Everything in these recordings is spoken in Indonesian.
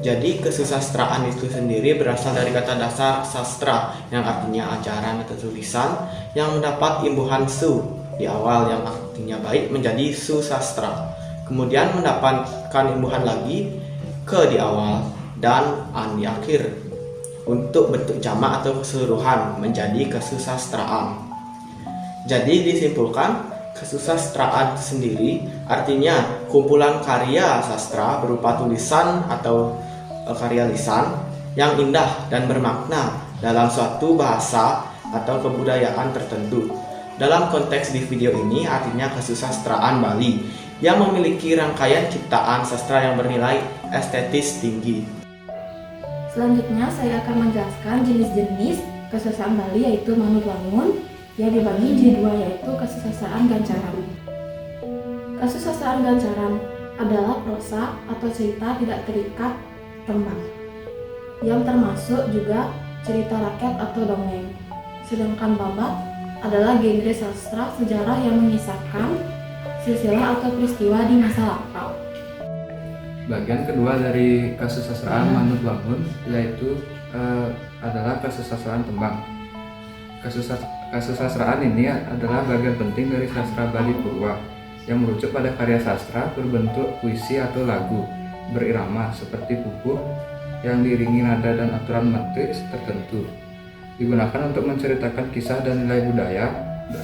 Jadi kesusastraan itu sendiri berasal dari kata dasar sastra yang artinya ajaran atau tulisan yang mendapat imbuhan su di awal yang artinya baik menjadi susastra. Kemudian mendapatkan imbuhan lagi ke di awal dan an di akhir untuk bentuk jamak atau keseluruhan menjadi kesusastraan. Jadi disimpulkan, kesusastraan sendiri artinya kumpulan karya sastra berupa tulisan atau karya lisan yang indah dan bermakna dalam suatu bahasa atau kebudayaan tertentu. Dalam konteks di video ini artinya kesusastraan Bali yang memiliki rangkaian ciptaan sastra yang bernilai estetis tinggi. Selanjutnya saya akan menjelaskan jenis-jenis kesusastraan Bali yaitu Manut Wangun yang dibagi jadi dua yaitu kesusastraan gancaran. Kesusastraan gancaran adalah prosa atau cerita tidak terikat tembang yang termasuk juga cerita rakyat atau dongeng. Sedangkan babat adalah genre sastra sejarah yang mengisahkan silsilah atau peristiwa di masa lampau. Bagian kedua dari kesusastraan Manut Wangun yaitu adalah kesusastraan tembang. Kesusastraan ini adalah bagian penting dari sastra Bali Purwa yang merujuk pada karya sastra berbentuk puisi atau lagu berirama seperti pupuh yang diiringi nada dan aturan metrik tertentu. Digunakan untuk menceritakan kisah dan nilai budaya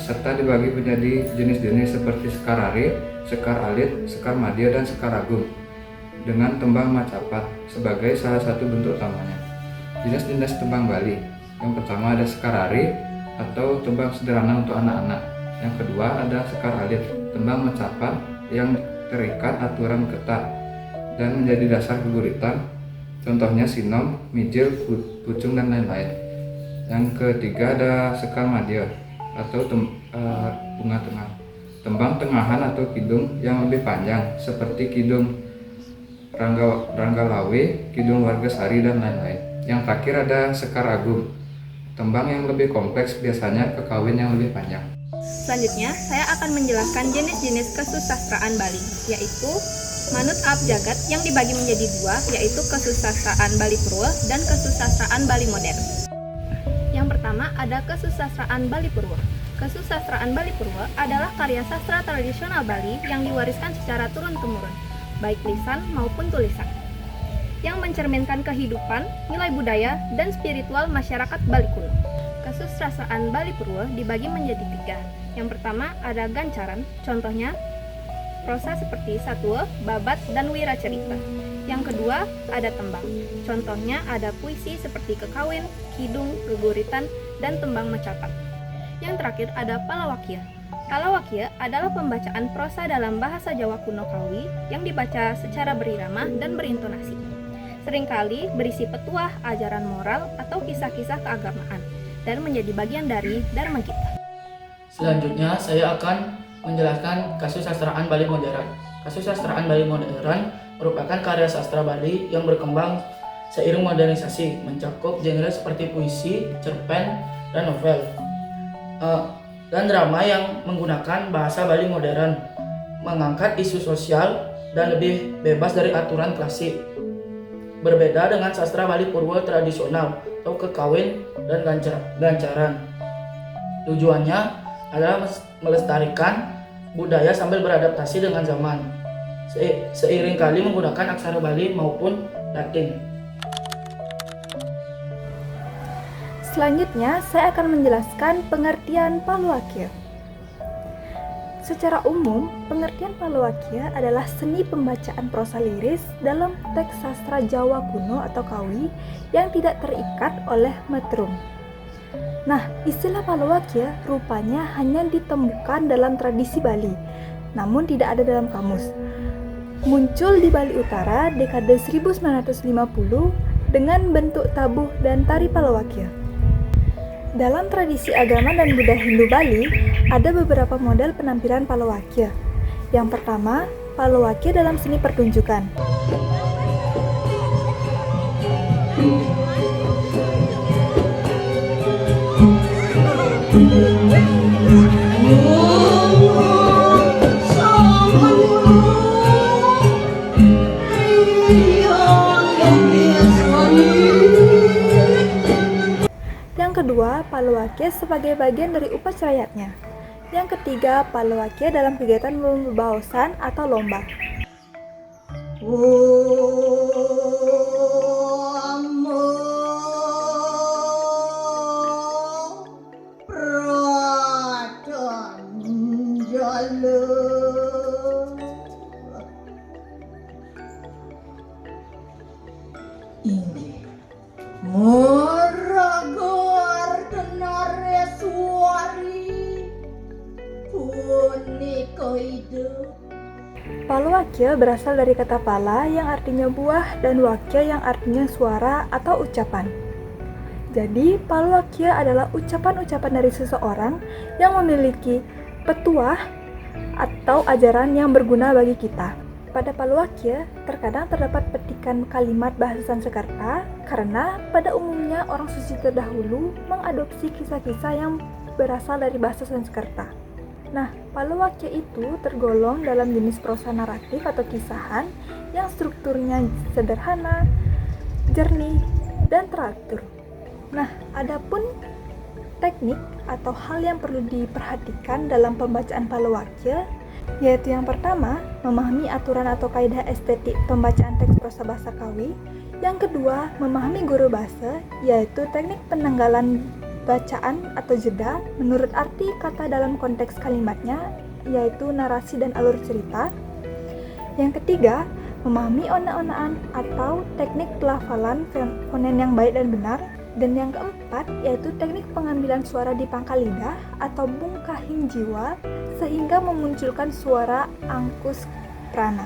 serta dibagi menjadi jenis-jenis seperti sekar arit, sekar alit, sekar madya, dan sekar agung dengan tembang macapat sebagai salah satu bentuk utamanya. Jenis-jenis tembang Bali. Yang pertama ada sekar arit atau tembang sederhana untuk anak-anak. Yang kedua ada sekar alit, tembang macapat yang terikat aturan ketat dan menjadi dasar keguritan. Contohnya sinom, mijil, pucung, dan lain-lain. Yang ketiga ada sekar madya atau bunga tengah, tembang tengahan atau kidung yang lebih panjang seperti kidung Ranggalawe, kidung Wargasari, dan lain-lain. Yang terakhir ada sekar agung, tembang yang lebih kompleks biasanya kekawin yang lebih panjang. Selanjutnya, saya akan menjelaskan jenis-jenis kesusastraan Bali, yaitu Manut Abjagat yang dibagi menjadi dua, yaitu kesusastraan Bali Purwa dan kesusastraan Bali Modern. Yang pertama ada kesusastraan Bali Purwa. Kesusastraan Bali Purwa adalah karya sastra tradisional Bali yang diwariskan secara turun-temurun, baik lisan maupun tulisan, yang mencerminkan kehidupan, nilai budaya, dan spiritual masyarakat Bali kuno. Kesusastraan Bali Purwa dibagi menjadi tiga. Yang pertama ada gancaran, contohnya prosa seperti satwa, babat, dan wiracarita. Yang kedua ada tembang, contohnya ada puisi seperti kekawin, kidung, geguritan, dan tembang macapat. Yang terakhir ada palawakya. Palawakya adalah pembacaan prosa dalam bahasa Jawa kuno Kawi yang dibaca secara berirama dan berintonasi. Seringkali berisi petuah, ajaran moral, atau kisah-kisah keagamaan, dan menjadi bagian dari Dharma kita. Selanjutnya, saya akan menjelaskan kesusastraan Bali Modern. Kesusastraan Bali Modern merupakan karya sastra Bali yang berkembang seiring modernisasi, mencakup genre seperti puisi, cerpen, dan novel, dan drama yang menggunakan bahasa Bali modern, mengangkat isu sosial, dan lebih bebas dari aturan klasik. Berbeda dengan sastra Bali Purwa tradisional atau kekawin dan gancaran. Tujuannya adalah melestarikan budaya sambil beradaptasi dengan zaman, seiring kali menggunakan aksara Bali maupun Latin. Selanjutnya, saya akan menjelaskan pengertian palawakya. Secara umum, pengertian palawakya adalah seni pembacaan prosa liris dalam teks sastra Jawa kuno atau Kawi yang tidak terikat oleh metrum. Nah, istilah palawakya rupanya hanya ditemukan dalam tradisi Bali, namun tidak ada dalam kamus. Muncul di Bali Utara dekade 1950 dengan bentuk tabuh dan tari palawakya. Dalam tradisi agama dan budaya Hindu Bali, ada beberapa model penampilan palawakya. Yang pertama, palawakya dalam seni pertunjukan. Oh kedua, Palawakya sebagai bagian dari upacara yatnya. Yang ketiga, Palawakya dalam kegiatan lomba bausan atau lomba. Inggih Maragar Kenareswari punika hidup. Palawakya berasal dari kata pala yang artinya buah dan wakya yang artinya suara atau ucapan. Jadi, Palawakya adalah ucapan-ucapan dari seseorang yang memiliki petuah atau ajaran yang berguna bagi kita. Pada Palawakya, terkadang terdapat petikan kalimat bahasa Sanskerta karena pada umumnya orang suci terdahulu mengadopsi kisah-kisah yang berasal dari bahasa Sanskerta. Nah, Palawakya itu tergolong dalam jenis prosa naratif atau kisahan yang strukturnya sederhana, jernih, dan teratur. Nah, adapun teknik atau hal yang perlu diperhatikan dalam pembacaan Palawakya, yaitu yang pertama, memahami aturan atau kaidah estetik pembacaan teks prosa bahasa Kawi. Yang kedua, memahami guru bahasa, yaitu teknik penanggalan bacaan atau jeda menurut arti kata dalam konteks kalimatnya, yaitu narasi dan alur cerita. Yang ketiga, memahami ona-onaan atau teknik pelafalan fonem yang baik dan benar. Dan yang keempat, yaitu teknik pengambilan suara di pangkal lidah atau bungkahing jiwa sehingga memunculkan suara angkus prana.